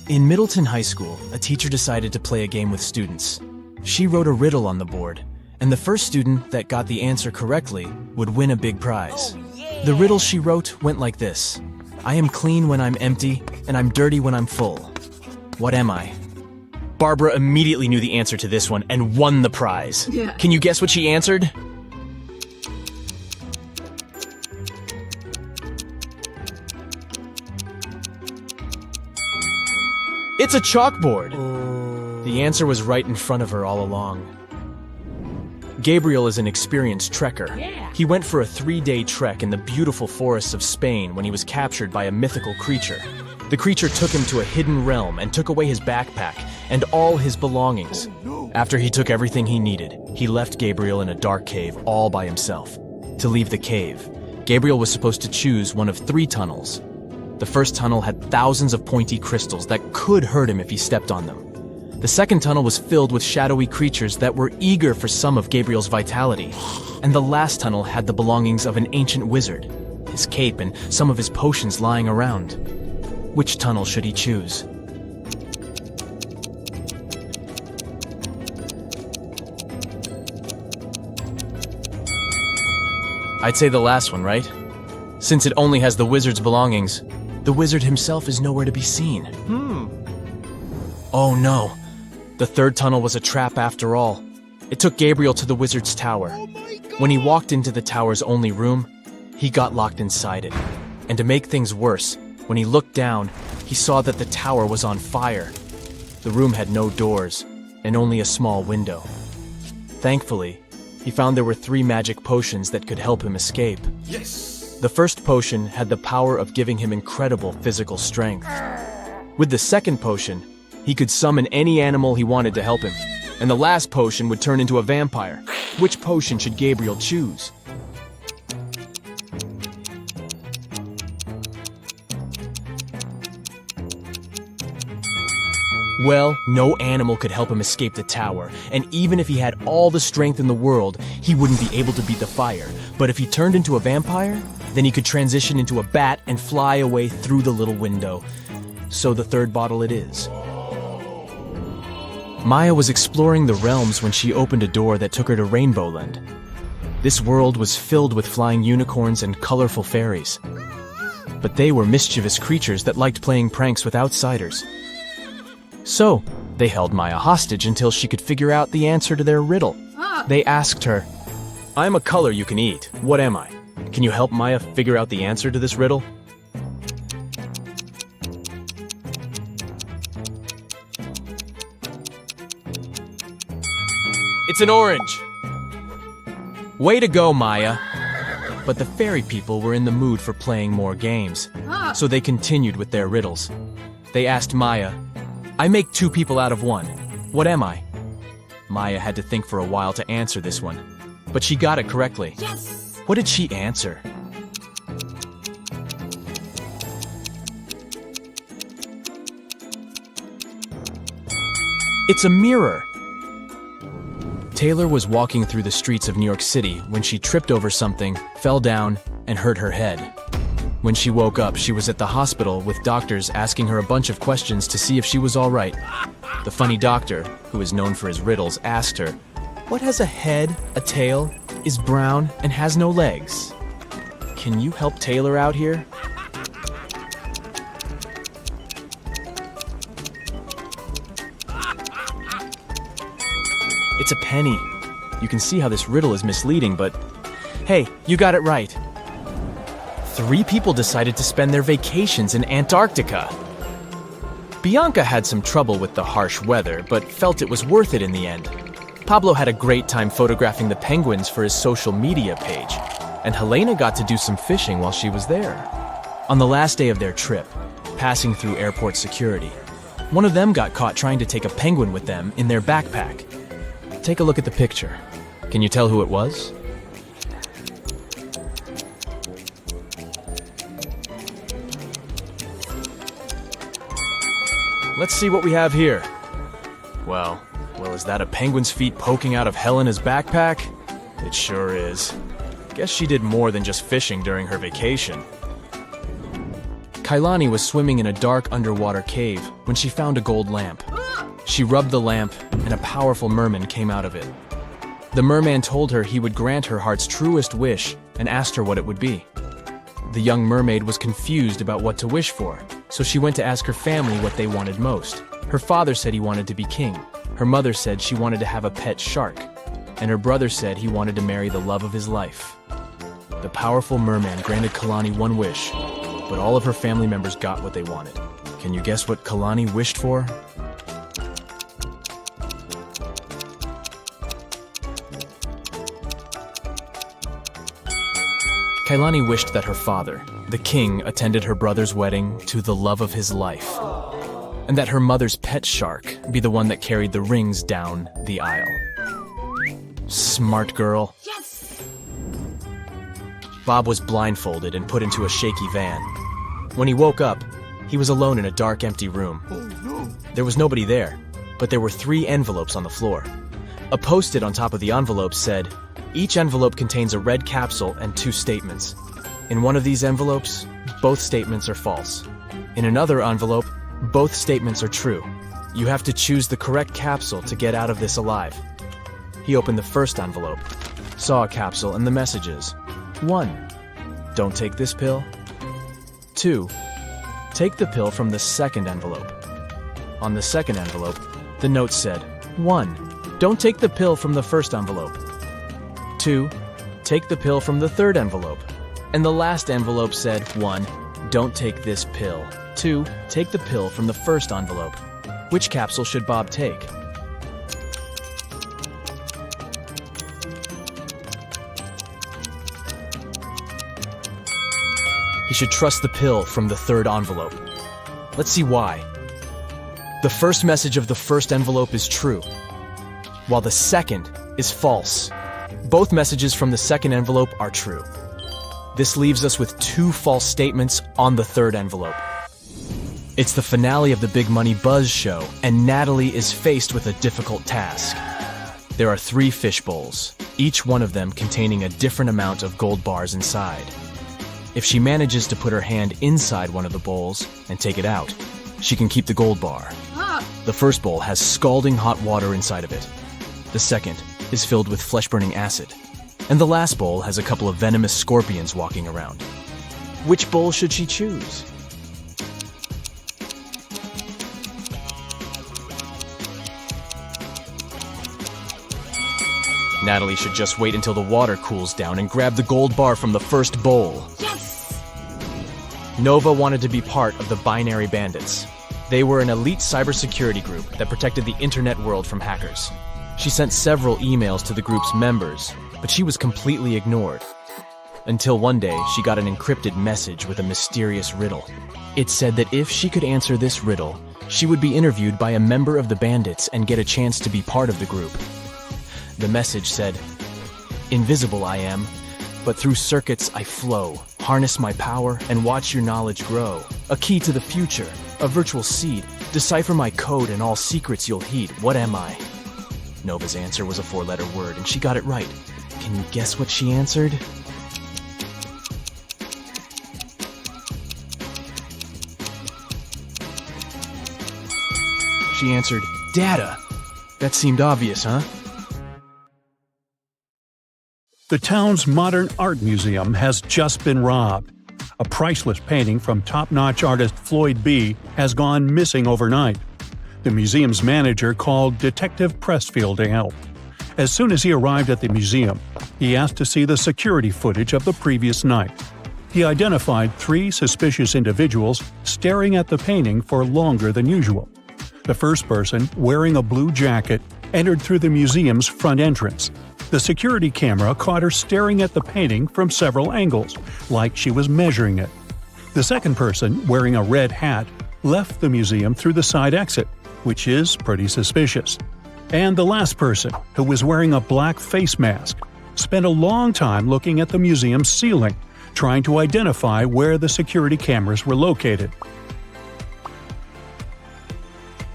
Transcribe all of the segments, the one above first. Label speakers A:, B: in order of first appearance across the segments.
A: In Middleton High School, a teacher decided to play a game with students. She wrote a riddle on the board, and the first student that got the answer correctly would win a big prize. The riddle she wrote went like this: I am clean when I'm empty, and I'm dirty when I'm full. What am I? Barbara immediately knew the answer to this one and won the prize.
B: Yeah.
A: Can you guess what she answered? It's a chalkboard! The answer was right in front of her all along. Gabriel is an experienced trekker. He went for a 3-day trek in the beautiful forests of Spain when he was captured by a mythical creature. The creature took him to a hidden realm and took away his backpack and all his belongings. After he took everything he needed, he left Gabriel in a dark cave all by himself. To leave the cave, Gabriel was supposed to choose one of 3 tunnels. The first tunnel had thousands of pointy crystals that could hurt him if he stepped on them. The second tunnel was filled with shadowy creatures that were eager for some of Gabriel's vitality. And the last tunnel had the belongings of an ancient wizard, his cape and some of his potions lying around. Which tunnel should he choose? I'd say the last one, right? Since it only has the wizard's belongings, the wizard himself is nowhere to be seen. Oh no! The third tunnel was a trap after all. It took Gabriel to the wizard's tower. When he walked into the tower's only room, he got locked inside it. And to make things worse, when he looked down, he saw that the tower was on fire. The room had no doors, and only a small window. Thankfully, he found there were 3 magic potions that could help him escape.
C: Yes!
A: The first potion had the power of giving him incredible physical strength. With the second potion, he could summon any animal he wanted to help him. And the last potion would turn into a vampire. Which potion should Gabriel choose? Well, no animal could help him escape the tower, and even if he had all the strength in the world, he wouldn't be able to beat the fire. But if he turned into a vampire, then he could transition into a bat and fly away through the little window. So the third bottle it is. Maya was exploring the realms when she opened a door that took her to Rainbow Land. This world was filled with flying unicorns and colorful fairies. But they were mischievous creatures that liked playing pranks with outsiders. So, they held Maya hostage until she could figure out the answer to their riddle. They asked her, I'm a color you can eat. What am I? Can you help Maya figure out the answer to this riddle? It's an orange! Way to go, Maya! But the fairy people were in the mood for playing more games, so they continued with their riddles. They asked Maya, I make 2 people out of 1. What am I? Maya had to think for a while to answer this one, but she got it correctly.
B: Yes!
A: What did she answer? It's a mirror! Taylor was walking through the streets of New York City when she tripped over something, fell down, and hurt her head. When she woke up, she was at the hospital with doctors asking her a bunch of questions to see if she was all right. The funny doctor, who is known for his riddles, asked her, What has a head, a tail, is brown, and has no legs? Can you help Taylor out here? It's a penny. You can see how this riddle is misleading, but hey, you got it right. 3 people decided to spend their vacations in Antarctica. Bianca had some trouble with the harsh weather, but felt it was worth it in the end. Pablo had a great time photographing the penguins for his social media page, and Helena got to do some fishing while she was there. On the last day of their trip, passing through airport security, one of them got caught trying to take a penguin with them in their backpack. Take a look at the picture. Can you tell who it was? Let's see what we have here. Well, is that a penguin's feet poking out of Helena's backpack? It sure is. Guess she did more than just fishing during her vacation. Kailani was swimming in a dark underwater cave when she found a gold lamp. She rubbed the lamp, and a powerful merman came out of it. The merman told her he would grant her heart's truest wish and asked her what it would be. The young mermaid was confused about what to wish for, so she went to ask her family what they wanted most. Her father said he wanted to be king. Her mother said she wanted to have a pet shark, and her brother said he wanted to marry the love of his life. The powerful merman granted Kalani one wish, but all of her family members got what they wanted. Can you guess what Kalani wished for? Kailani wished that her father, the king, attended her brother's wedding to the love of his life, and that her mother's pet shark be the one that carried the rings down the aisle. Smart girl.
B: Yes!
A: Bob was blindfolded and put into a shaky van. When he woke up, he was alone in a dark, empty room. There was nobody there, but there were 3 envelopes on the floor. A post-it on top of the envelope said, "Each envelope contains a red capsule and 2 statements. In one of these envelopes, both statements are false. In another envelope, both statements are true. You have to choose the correct capsule to get out of this alive." He opened the first envelope, saw a capsule and the messages. 1. Don't take this pill. 2. Take the pill from the second envelope. On the second envelope, the note said, 1. Don't take the pill from the first envelope. 2. Take the pill from the third envelope. And the last envelope said, 1. Don't take this pill. 2. Take the pill from the first envelope. Which capsule should Bob take? He should trust the pill from the third envelope. Let's see why. The first message of the first envelope is true, while the second is false. Both messages from the second envelope are true. This leaves us with 2 false statements on the third envelope. It's the finale of the Big Money Buzz show, and Natalie is faced with a difficult task. There are 3 fish bowls, each one of them containing a different amount of gold bars inside. If she manages to put her hand inside one of the bowls and take it out, she can keep the gold bar. The first bowl has scalding hot water inside of it. The second is filled with flesh-burning acid. And the last bowl has a couple of venomous scorpions walking around. Which bowl should she choose? Natalie should just wait until the water cools down and grab the gold bar from the first bowl.
B: Yes!
A: Nova wanted to be part of the Binary Bandits. They were an elite cybersecurity group that protected the internet world from hackers. She sent several emails to the group's members, but she was completely ignored. Until one day, she got an encrypted message with a mysterious riddle. It said that if she could answer this riddle, she would be interviewed by a member of the bandits and get a chance to be part of the group. The message said, "Invisible I am, but through circuits I flow. Harness my power and watch your knowledge grow. A key to the future, a virtual seed. Decipher my code and all secrets you'll heed. What am I?" Nova's answer was a 4-letter word, and she got it right. Can you guess what she answered? She answered, "Data." That seemed obvious, huh?
C: The town's modern art museum has just been robbed. A priceless painting from top-notch artist Floyd B. has gone missing overnight. The museum's manager called Detective Pressfield to help. As soon as he arrived at the museum, he asked to see the security footage of the previous night. He identified 3 suspicious individuals staring at the painting for longer than usual. The first person, wearing a blue jacket, entered through the museum's front entrance. The security camera caught her staring at the painting from several angles, like she was measuring it. The second person, wearing a red hat, left the museum through the side exit, which is pretty suspicious. And the last person, who was wearing a black face mask, spent a long time looking at the museum's ceiling, trying to identify where the security cameras were located.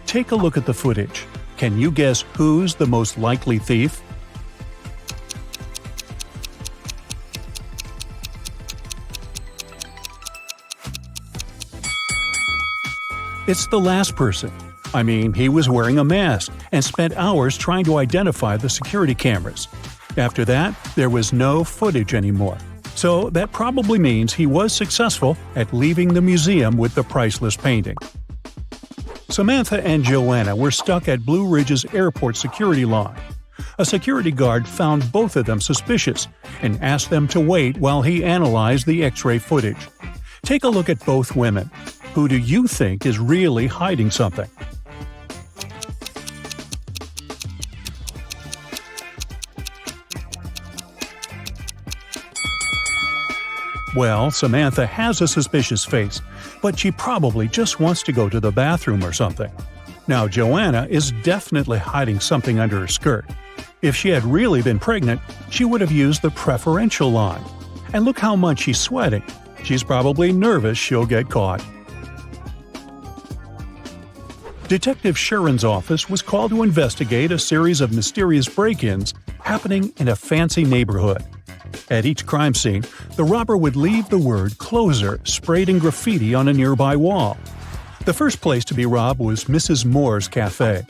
C: Take a look at the footage. Can you guess who's the most likely thief? It's the last person. I mean, he was wearing a mask and spent hours trying to identify the security cameras. After that, there was no footage anymore. So that probably means he was successful at leaving the museum with the priceless painting. Samantha and Joanna were stuck at Blue Ridge's airport security line. A security guard found both of them suspicious and asked them to wait while he analyzed the X-ray footage. Take a look at both women. Who do you think is really hiding something? Well, Samantha has a suspicious face, but she probably just wants to go to the bathroom or something. Now, Joanna is definitely hiding something under her skirt. If she had really been pregnant, she would have used the preferential line. And look how much she's sweating. She's probably nervous she'll get caught. Detective Sharon's office was called to investigate a series of mysterious break-ins happening in a fancy neighborhood. At each crime scene, the robber would leave the word "closer" sprayed in graffiti on a nearby wall. The first place to be robbed was Mrs. Moore's cafe.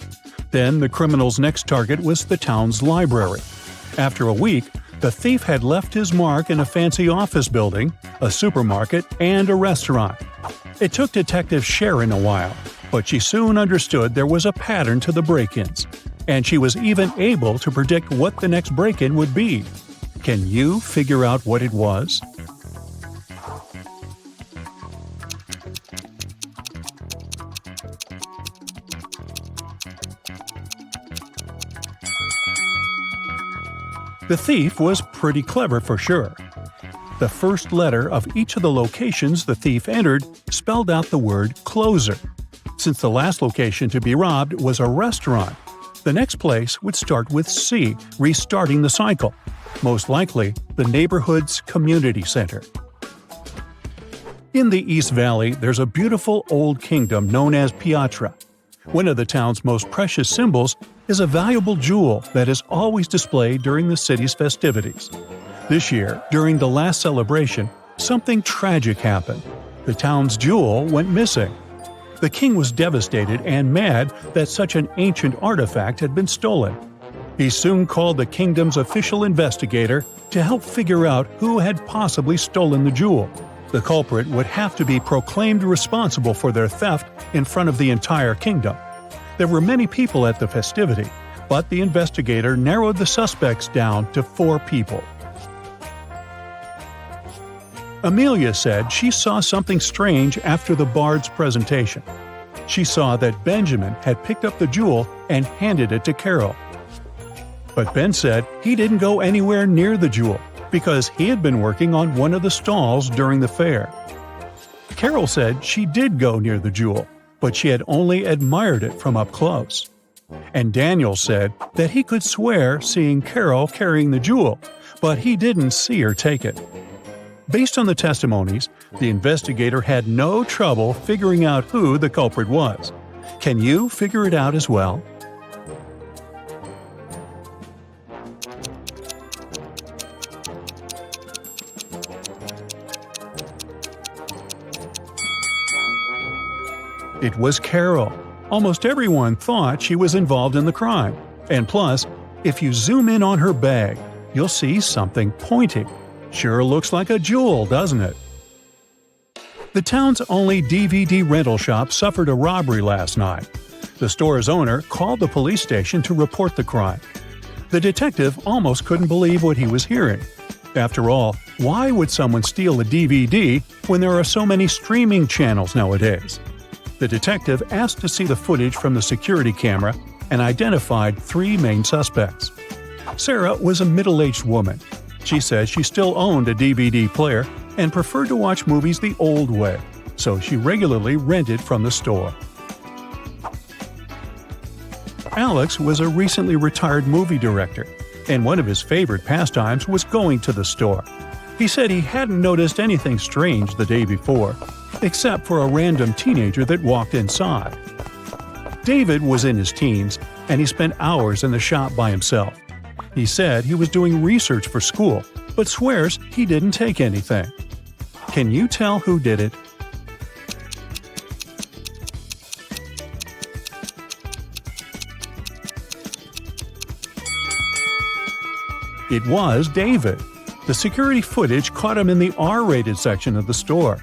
C: Then the criminal's next target was the town's library. After a week, the thief had left his mark in a fancy office building, a supermarket, and a restaurant. It took Detective Sharon a while, but she soon understood there was a pattern to the break-ins, and she was even able to predict what the next break-in would be. Can you figure out what it was? The thief was pretty clever for sure. The first letter of each of the locations the thief entered spelled out the word "closer." Since the last location to be robbed was a restaurant, the next place would start with C, restarting the cycle. Most likely, the neighborhood's community center. In the East Valley, there's a beautiful old kingdom known as Piatra. One of the town's most precious symbols is a valuable jewel that is always displayed during the city's festivities. This year, during the last celebration, something tragic happened. The town's jewel went missing. The king was devastated and mad that such an ancient artifact had been stolen. He soon called the kingdom's official investigator to help figure out who had possibly stolen the jewel. The culprit would have to be proclaimed responsible for their theft in front of the entire kingdom. There were many people at the festivity, but the investigator narrowed the suspects down to 4 people. Amelia said she saw something strange after the bard's presentation. She saw that Benjamin had picked up the jewel and handed it to Carol. But Ben said he didn't go anywhere near the jewel because he had been working on one of the stalls during the fair. Carol said she did go near the jewel, but she had only admired it from up close. And Daniel said that he could swear seeing Carol carrying the jewel, but he didn't see her take it. Based on the testimonies, the investigator had no trouble figuring out who the culprit was. Can you figure it out as well? It was Carol. Almost everyone thought she was involved in the crime. And plus, if you zoom in on her bag, you'll see something pointing. Sure looks like a jewel, doesn't it? The town's only DVD rental shop suffered a robbery last night. The store's owner called the police station to report the crime. The detective almost couldn't believe what he was hearing. After all, why would someone steal a DVD when there are so many streaming channels nowadays? The detective asked to see the footage from the security camera and identified 3 main suspects. Sarah was a middle-aged woman. She said she still owned a DVD player and preferred to watch movies the old way, so she regularly rented from the store. Alex was a recently retired movie director, and one of his favorite pastimes was going to the store. He said he hadn't noticed anything strange the day before, except for a random teenager that walked inside. David was in his teens, and he spent hours in the shop by himself. He said he was doing research for school, but swears he didn't take anything. Can you tell who did it? It was David. The security footage caught him in the R-rated section of the store.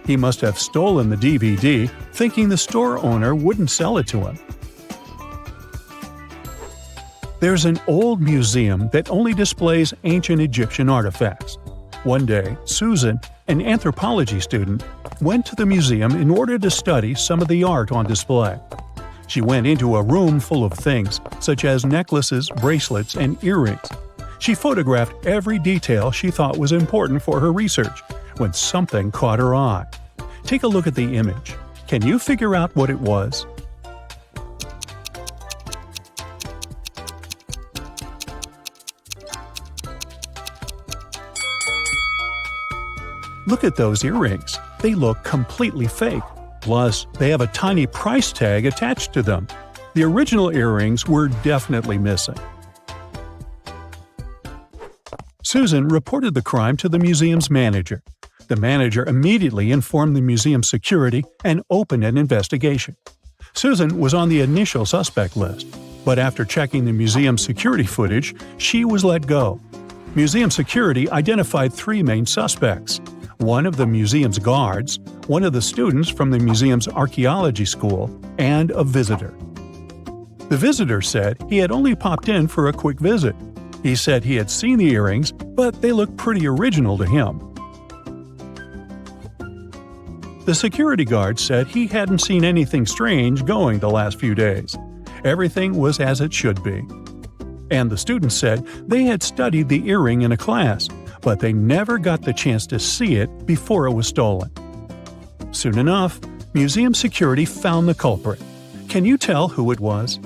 C: He must have stolen the DVD, thinking the store owner wouldn't sell it to him. There's an old museum that only displays ancient Egyptian artifacts. One day, Susan, an anthropology student, went to the museum in order to study some of the art on display. She went into a room full of things, such as necklaces, bracelets, and earrings. She photographed every detail she thought was important for her research, when something caught her eye. Take a look at the image. Can you figure out what it was? Look at those earrings. They look completely fake. Plus, they have a tiny price tag attached to them. The original earrings were definitely missing. Susan reported the crime to the museum's manager. The manager immediately informed the museum security and opened an investigation. Susan was on the initial suspect list, but after checking the museum's security footage, she was let go. Museum security identified 3 main suspects: one of the museum's guards, one of the students from the museum's archaeology school, and a visitor. The visitor said he had only popped in for a quick visit. He said he had seen the earrings, but they looked pretty original to him. The security guard said he hadn't seen anything strange going the last few days. Everything was as it should be. And the students said they had studied the earring in a class, but they never got the chance to see it before it was stolen. Soon enough, museum security found the culprit. Can you tell who it was?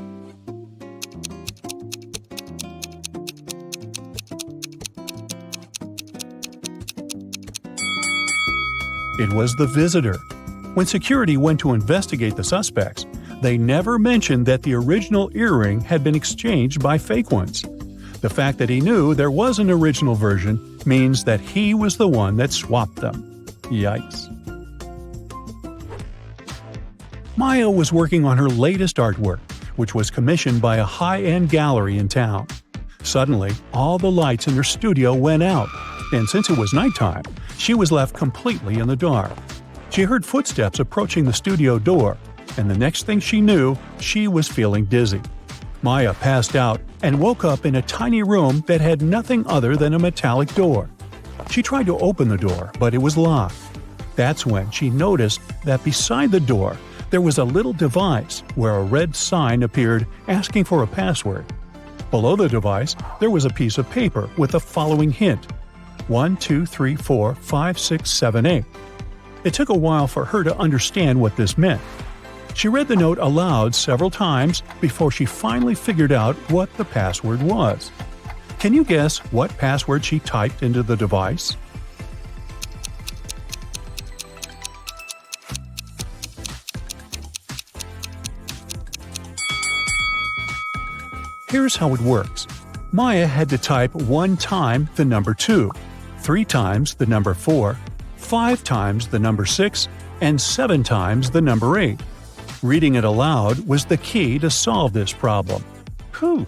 C: It was the visitor. When security went to investigate the suspects, they never mentioned that the original earring had been exchanged by fake ones. The fact that he knew there was an original version means that he was the one that swapped them. Yikes. Maya was working on her latest artwork, which was commissioned by a high-end gallery in town. Suddenly, all the lights in her studio went out, and since it was nighttime, she was left completely in the dark. She heard footsteps approaching the studio door, and the next thing she knew, she was feeling dizzy. Maya passed out and woke up in a tiny room that had nothing other than a metallic door. She tried to open the door, but it was locked. That's when she noticed that beside the door, there was a little device where a red sign appeared asking for a password. Below the device, there was a piece of paper with the following hint: 1, 2, 3, 4, 5, 6, 7, 8. It took a while for her to understand what this meant. She read the note aloud several times before she finally figured out what the password was. Can you guess what password she typed into the device? Here's how it works. Maya had to type 1 time the number 2, 3 times the number 4, 5 times the number 6, and 7 times the number 8. Reading it aloud was the key to solve this problem. Whew,